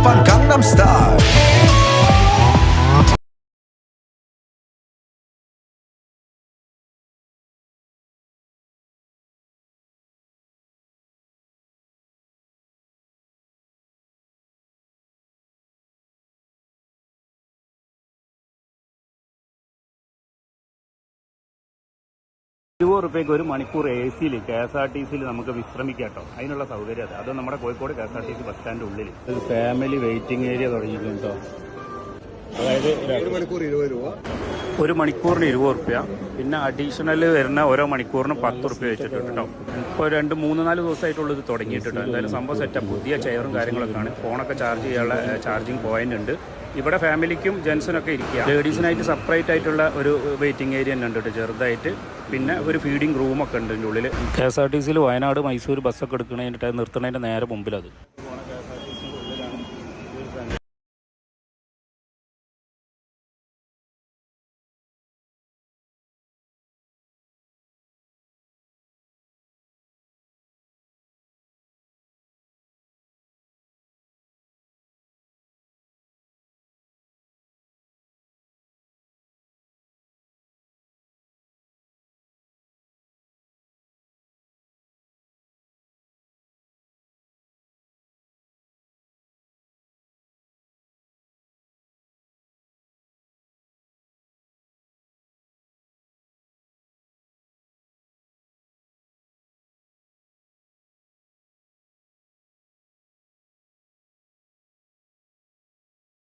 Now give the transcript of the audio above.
Oppan Gangnam Style. ₹20 ഒരു മണിക്കൂർ AC KSRTC നമുക്ക് വിശ്രമിക്കാം കേട്ടോ. അതിനുള്ള സൗകര്യം അത് നമ്മുടെ കോഴിക്കോട് KSRTC ബസ് സ്റ്റാൻഡ് ഉള്ളിൽ ഒരു ഫാമിലി വെയിറ്റിംഗ് ഏരിയ തുടങ്ങിയിട്ടുണ്ട് കേട്ടോ. അതായത് ഒരു മണിക്കൂർ 20 രൂപ, ഒരു മണിക്കൂറിന് ₹20. പിന്നെ അഡീഷണൽ വരുന്ന ഓരോ മണിക്കൂറിന് ₹10 വെച്ചിട്ടുണ്ട് കേട്ടോ. ഇപ്പോൾ 2-3-4 ദിവസമായിട്ടുള്ള ഇത് തുടങ്ങിയിട്ടുണ്ട്. എന്തായാലും സംഭവം സെറ്റപ്പ്, പുതിയ ചെയറും കാര്യങ്ങളൊക്കെയാണ്. ഫോണൊക്കെ ചാർജ് ചെയ്യാനുള്ള ചാർജിങ് പോയിന്റ് ഉണ്ട്. ഇവിടെ ഫാമിലിക്കും ജെൻസിനൊക്കെ ഇരിക്കുക. ലേഡീസിനായിട്ട് സെപ്പറേറ്റ് ആയിട്ടുള്ള ഒരു വെയിറ്റിംഗ് ഏരിയ തന്നെ ഉണ്ട് ചെറുതായിട്ട്. പിന്നെ ഒരു ഫീഡിംഗ് റൂമൊക്കെ ഉണ്ട് ഇതിൻ്റെ ഉള്ളിൽ. KSRTC വയനാട് മൈസൂർ ബസ്സൊക്കെ എടുക്കുന്നതിൻ്റെ നിർത്തുന്നതിൻ്റെ നേരെ മുമ്പിലത്.